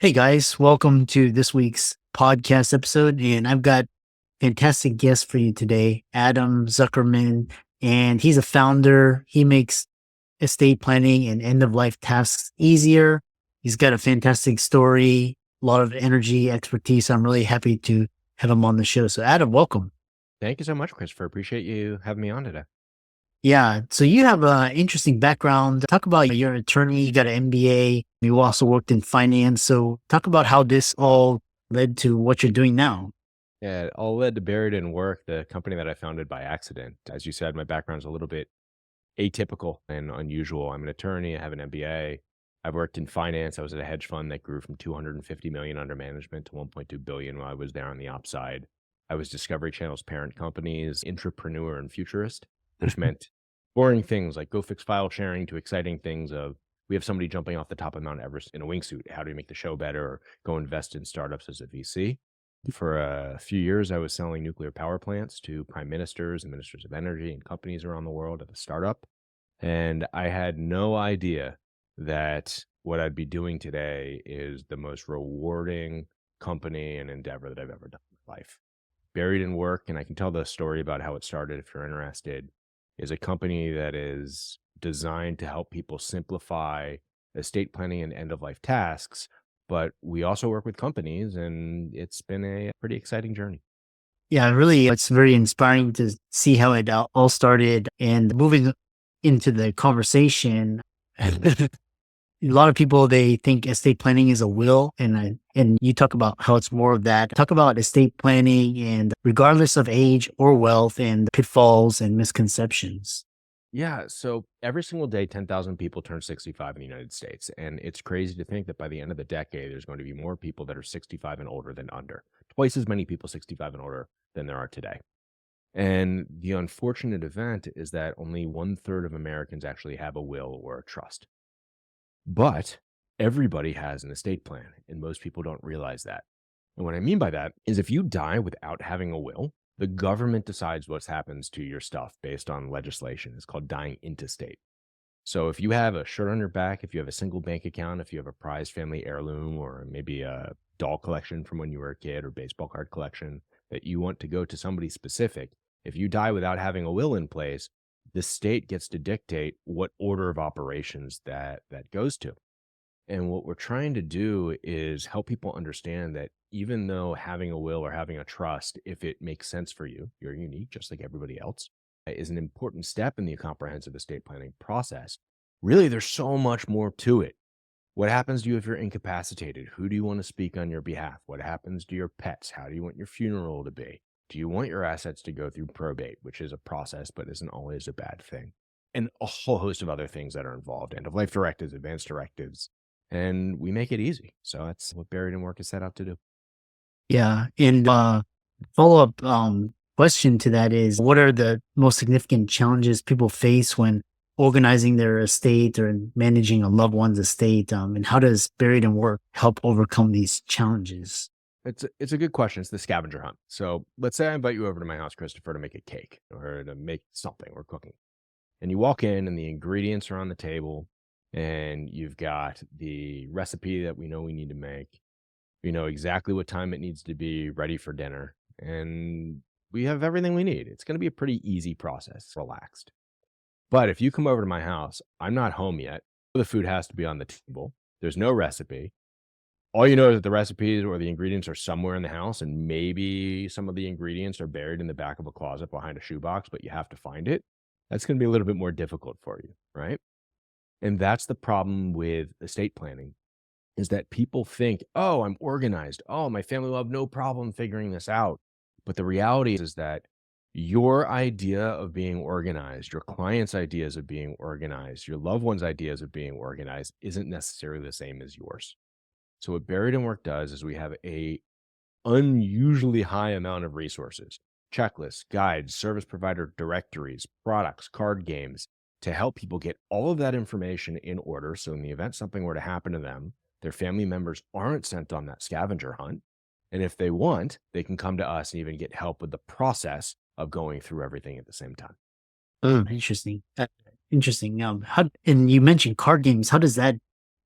Hey guys, welcome to this week's podcast episode. And I've got fantastic guest for you today, Adam Zuckerman. And he's a founder. He makes estate planning and end of life tasks easier. He's got a fantastic story, a lot of energy, expertise. I'm really happy to have him on the show. So, Adam, welcome. Thank you so much, Christopher. Appreciate you having me on today. Yeah. So, you have an interesting background. Talk about you're an attorney, you got an MBA, you also worked in finance. So, talk about how this all led to what you're doing now. Yeah, it all led to Buried in Work, the company that I founded by accident. As you said, my background's a little bit atypical and unusual. I'm an attorney. I have an MBA. I've worked in finance. I was at a hedge fund that grew from 250 million under management to 1.2 billion while I was there on the ops side. I was Discovery Channel's parent company's intrapreneur and futurist, which meant boring things like go fix file sharing to exciting things of we have somebody jumping off the top of Mount Everest in a wingsuit. How do we make the show better? Or go invest in startups as a VC. For a few years, I was selling nuclear power plants to prime ministers and ministers of energy and companies around the world at a startup. And I had no idea that what I'd be doing today is the most rewarding company and endeavor that I've ever done in my life. Buried in Work, and I can tell the story about how it started if you're interested, is a company that is designed to help people simplify estate planning and end of life tasks. But we also work with companies, and it's been a pretty exciting journey. Yeah, really, it's very inspiring to see how it all started. And moving into the conversation, a lot of people they think estate planning is a will, and you talk about how it's more of that. Talk about estate planning, and regardless of age or wealth, and pitfalls and misconceptions. Yeah, so every single day, 10,000 people turn 65 in the United States. And it's crazy to think that by the end of the decade, there's going to be more people that are 65 and older than under. Twice as many people 65 and older than there are today. And the unfortunate event is that only one third of Americans actually have a will or a trust. But everybody has an estate plan, and most people don't realize that. And what I mean by that is if you die without having a will, the government decides what happens to your stuff based on legislation. It's called dying intestate. So if you have a shirt on your back, if you have a single bank account, if you have a prized family heirloom, or maybe a doll collection from when you were a kid or baseball card collection that you want to go to somebody specific, if you die without having a will in place, the state gets to dictate what order of operations that goes to. And what we're trying to do is help people understand that even though having a will or having a trust, if it makes sense for you, you're unique, just like everybody else, is an important step in the comprehensive estate planning process. Really, there's so much more to it. What happens to you if you're incapacitated? Who do you want to speak on your behalf? What happens to your pets? How do you want your funeral to be? Do you want your assets to go through probate, which is a process but isn't always a bad thing? And a whole host of other things that are involved, end of life directives, advanced directives, and we make it easy. So that's what Buried in Work is set out to do. Yeah, and follow up question to that is, what are the most significant challenges people face when organizing their estate or managing a loved one's estate? And how does Buried in Work help overcome these challenges? It's a good question. It's the scavenger hunt. So let's say I invite you over to my house, Christopher, to make a cake or to make something we're cooking. And you walk in and the ingredients are on the table and you've got the recipe that we know we need to make. We know exactly what time it needs to be ready for dinner. And we have everything we need. It's going to be a pretty easy process, relaxed. But if you come over to my house, I'm not home yet. The food has to be on the table. There's no recipe. All you know is that the recipes or the ingredients are somewhere in the house, and maybe some of the ingredients are buried in the back of a closet behind a shoebox, but you have to find it. That's going to be a little bit more difficult for you, right? And that's the problem with estate planning is that people think, oh, I'm organized. Oh, my family will have no problem figuring this out. But the reality is that your idea of being organized, your client's ideas of being organized, your loved one's ideas of being organized isn't necessarily the same as yours. So what Buried in Work does is we have a unusually high amount of resources, checklists, guides, service provider directories, products, card games to help people get all of that information in order. So in the event something were to happen to them, their family members aren't sent on that scavenger hunt. And if they want, they can come to us and even get help with the process of going through everything at the same time. Oh, interesting. Interesting. How, and you mentioned card games. How does that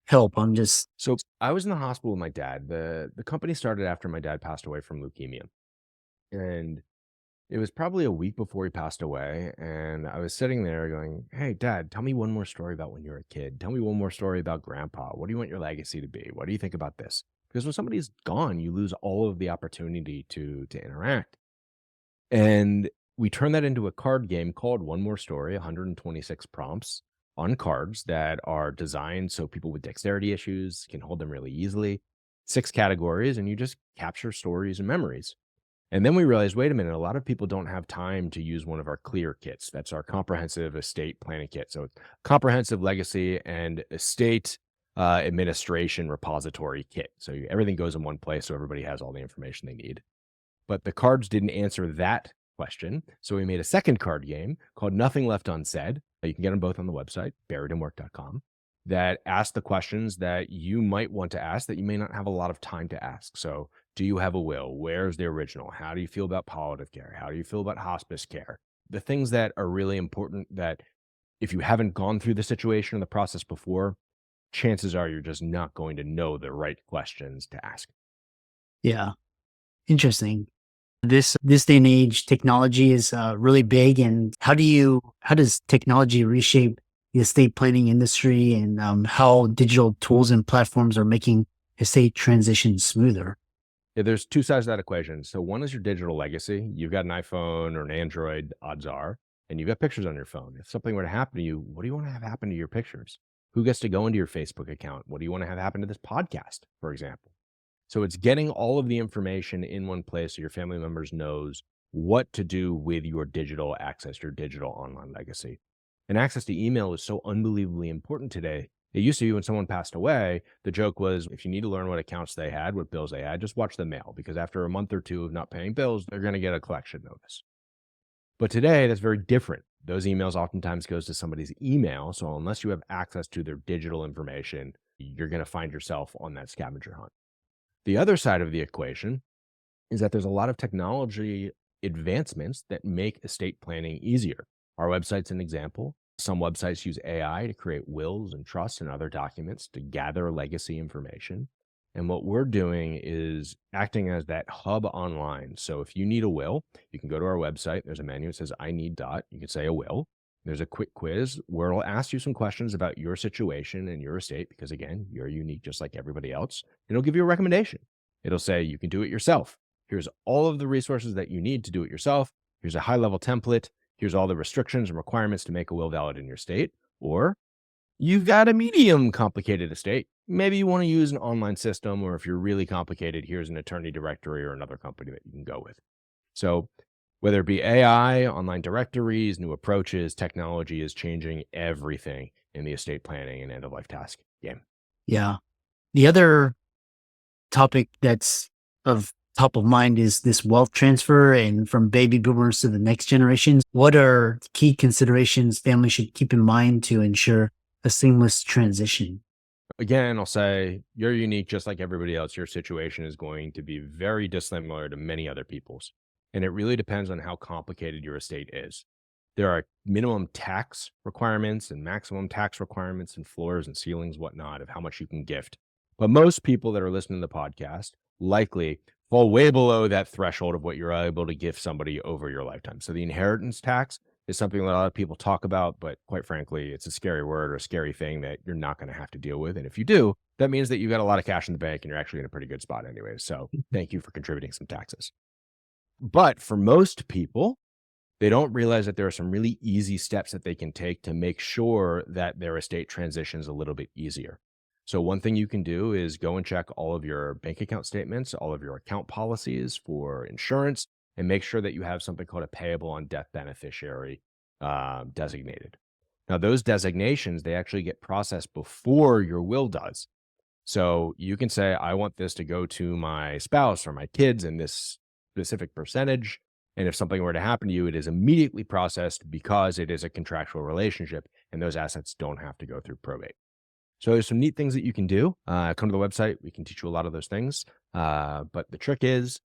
help. I'm just So I was in the hospital with my dad. The company started after my dad passed away from leukemia. And it was probably a week before he passed away, and I was sitting there going, "Hey, Dad, tell me one more story about when you were a kid. Tell me one more story about Grandpa. What do you want your legacy to be? What do you think about this?" Because when somebody's gone, you lose all of the opportunity to interact. And we turned that into a card game called One More Story, 126 prompts on cards that are designed so people with dexterity issues can hold them really easily. 6 categories, and you just capture stories and memories. And then we realized, wait a minute, a lot of people don't have time to use one of our clear kits. That's our comprehensive estate planning kit. So it's comprehensive legacy and estate administration repository kit. So everything goes in one place so everybody has all the information they need. But the cards didn't answer that question. So we made a second card game called Nothing Left Unsaid. You can get them both on the website, buriedinwork.com, that ask the questions that you might want to ask that you may not have a lot of time to ask. So, do you have a will? Where's the original? How do you feel about palliative care? How do you feel about hospice care? The things that are really important that if you haven't gone through the situation or the process before, chances are you're just not going to know the right questions to ask. yeah, interesting. This day and age, technology is really big. And how does technology reshape the estate planning industry, and how digital tools and platforms are making estate transition smoother? Yeah, there's two sides to that equation. So one is your digital legacy. You've got an iPhone or an Android, odds are, and you've got pictures on your phone. If something were to happen to you, what do you want to have happen to your pictures? Who gets to go into your Facebook account? What do you want to have happen to this podcast, for example? So it's getting all of the information in one place so your family members knows what to do with your digital access, your digital online legacy. And access to email is so unbelievably important today. It used to be when someone passed away, the joke was if you need to learn what accounts they had, what bills they had, just watch the mail because after a month or two of not paying bills, they're going to get a collection notice. But today, that's very different. Those emails oftentimes goes to somebody's email. So unless you have access to their digital information, you're going to find yourself on that scavenger hunt. The other side of the equation is that there's a lot of technology advancements that make estate planning easier. Our website's an example. Some websites use AI to create wills and trusts and other documents to gather legacy information. And what we're doing is acting as that hub online. So if you need a will, you can go to our website. There's a menu that says, I need dot. You can say a will. There's a quick quiz where it'll ask you some questions about your situation and your estate, because again, you're unique just like everybody else. And it'll give you a recommendation. It'll say you can do it yourself. Here's all of the resources that you need to do it yourself. Here's a high level template. Here's all the restrictions and requirements to make a will valid in your state. Or you've got a medium complicated estate. Maybe you want to use an online system, or if you're really complicated, here's an attorney directory or another company that you can go with. So whether it be AI, online directories, new approaches, technology is changing everything in the estate planning and end of life task game. Yeah. The other topic that's of top of mind is this wealth transfer and from baby boomers to the next generations. What are key considerations families should keep in mind to ensure a seamless transition? Again, I'll say you're unique just like everybody else. Your situation is going to be very dissimilar to many other people's. And it really depends on how complicated your estate is. There are minimum tax requirements and maximum tax requirements and floors and ceilings, whatnot, of how much you can gift. But most people that are listening to the podcast likely fall way below that threshold of what you're able to gift somebody over your lifetime. So the inheritance tax is something that a lot of people talk about, but quite frankly, it's a scary word or a scary thing that you're not going to have to deal with. And if you do, that means that you've got a lot of cash in the bank and you're actually in a pretty good spot anyway. So thank you for contributing some taxes. But for most people, they don't realize that there are some really easy steps that they can take to make sure that their estate transitions a little bit easier. So one thing you can do is go and check all of your bank account statements, all of your account policies for insurance, and make sure that you have something called a payable on death beneficiary designated. Now, those designations, they actually get processed before your will does. So you can say, I want this to go to my spouse or my kids in this specific percentage. And if something were to happen to you, it is immediately processed because it is a contractual relationship and those assets don't have to go through probate. So there's some neat things that you can do. Come to the website. We can teach you a lot of those things. But the trick is,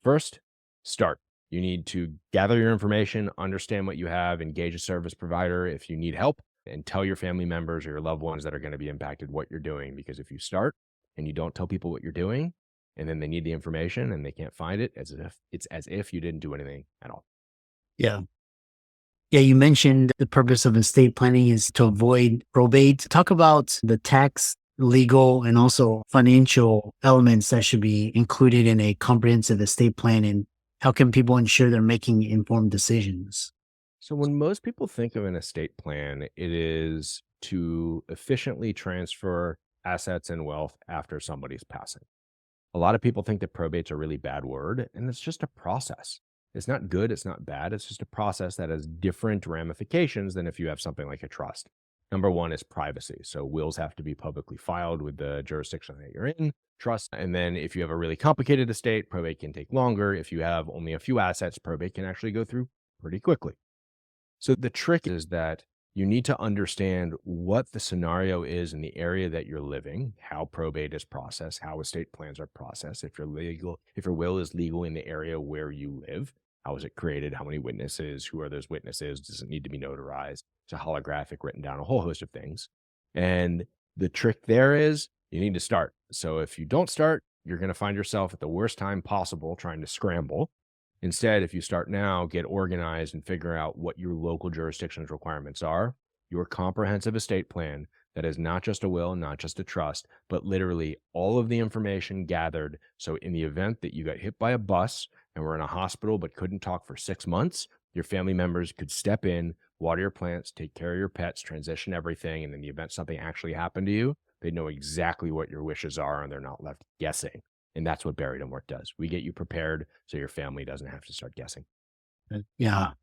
first, start. You need to gather your information, understand what you have, engage a service provider if you need help. and tell your family members or your loved ones that are going to be impacted what you're doing. Because if you start and you don't tell people what you're doing, and then they need the information and they can't find it, it's as if you didn't do anything at all. Yeah. Yeah, you mentioned the purpose of estate planning is to avoid probate. Talk about the tax, legal, and also financial elements that should be included in a comprehensive estate plan, and how can people ensure they're making informed decisions? So when most people think of an estate plan, it is to efficiently transfer assets and wealth after somebody's passing. A lot of people think that probate's a really bad word, and it's just a process. It's not good, it's not bad. It's just a process that has different ramifications than if you have something like a trust. Number one is privacy. So wills have to be publicly filed with the jurisdiction that you're in, trust. And then if you have a really complicated estate, probate can take longer. If you have only a few assets, probate can actually go through pretty quickly. So the trick is that you need to understand what the scenario is in the area that you're living, how probate is processed, how estate plans are processed. If your will is legal in the area where you live, how is it created? How many witnesses? Who are those witnesses? Does it need to be notarized? It's a holographic, written down, a whole host of things. And the trick there is you need to start. So if you don't start, you're going to find yourself at the worst time possible trying to scramble. Instead, if you start now, get organized and figure out what your local jurisdiction's requirements are, your comprehensive estate plan that is not just a will, not just a trust, but literally all of the information gathered. So in the event that you got hit by a bus and were in a hospital but couldn't talk for 6 months, your family members could step in, water your plants, take care of your pets, transition everything, and in the event something actually happened to you, they know exactly what your wishes are and they're not left guessing. And that's what Buried in Work does. We get you prepared so your family doesn't have to start guessing. Yeah.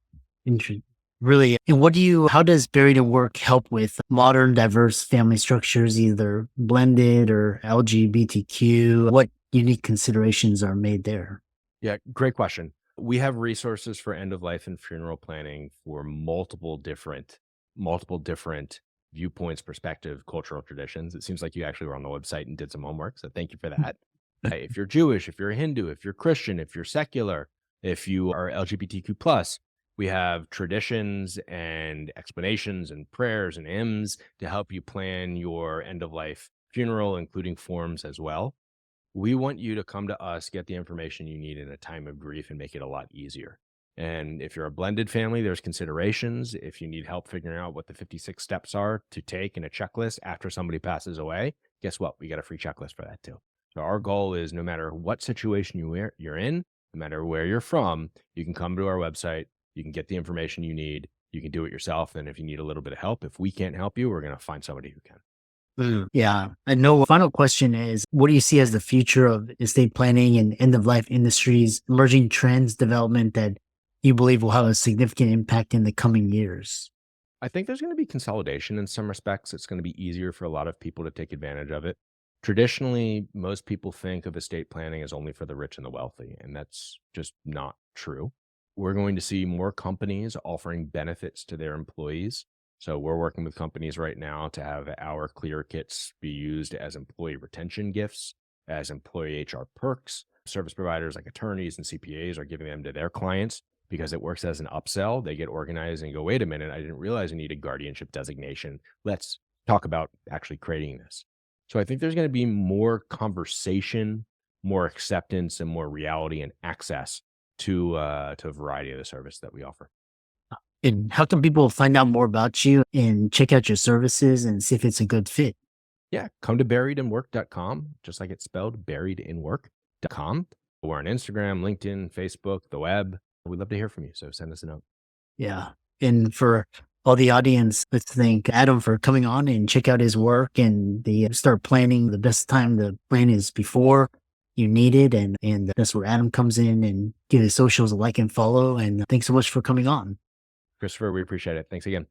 Really. And how does Buried at Work help with modern diverse family structures, either blended or LGBTQ? What unique considerations are made there? Yeah, great question. We have resources for end of life and funeral planning for multiple different viewpoints, perspective, cultural traditions. It seems like you actually were on the website and did some homework. So thank you for that. If you're Jewish, if you're Hindu, if you're Christian, if you're secular, if you are LGBTQ plus, we have traditions and explanations and prayers and hymns to help you plan your end of life funeral, including forms as well. We want you to come to us, get the information you need in a time of grief and make it a lot easier. And if you're a blended family, there's considerations. If you need help figuring out what the 56 steps are to take in a checklist after somebody passes away, guess what? We got a free checklist for that too. So our goal is no matter what situation you're in, no matter where you're from, you can come to our website, you can get the information you need, you can do it yourself. And if you need a little bit of help, if we can't help you, we're going to find somebody who can. Yeah. I know. Final question is, what do you see as the future of estate planning and end of life industries, emerging trends, development that you believe will have a significant impact in the coming years? I think there's going to be consolidation in some respects. It's going to be easier for a lot of people to take advantage of it. Traditionally, most people think of estate planning as only for the rich and the wealthy, and that's just not true. We're going to see more companies offering benefits to their employees. So we're working with companies right now to have our clear kits be used as employee retention gifts, as employee HR perks. Service providers like attorneys and CPAs are giving them to their clients because it works as an upsell. They get organized and go, wait a minute, I didn't realize I needed guardianship designation. Let's talk about actually creating this. So I think there's going to be more conversation, more acceptance, and more reality and access to a variety of the service that we offer. And how can people find out more about you and check out your services and see if it's a good fit? Yeah, come to buriedinwork.com, just like it's spelled, buriedinwork.com. We're on Instagram, LinkedIn, Facebook, the web. We'd love to hear from you, so send us a note. Yeah. And for all the audience, let's thank Adam for coming on and check out his work and start planning. The best time to plan is before you need it. And that's where Adam comes in, and give his socials a like and follow. And thanks so much for coming on. Christopher, we appreciate it. Thanks again.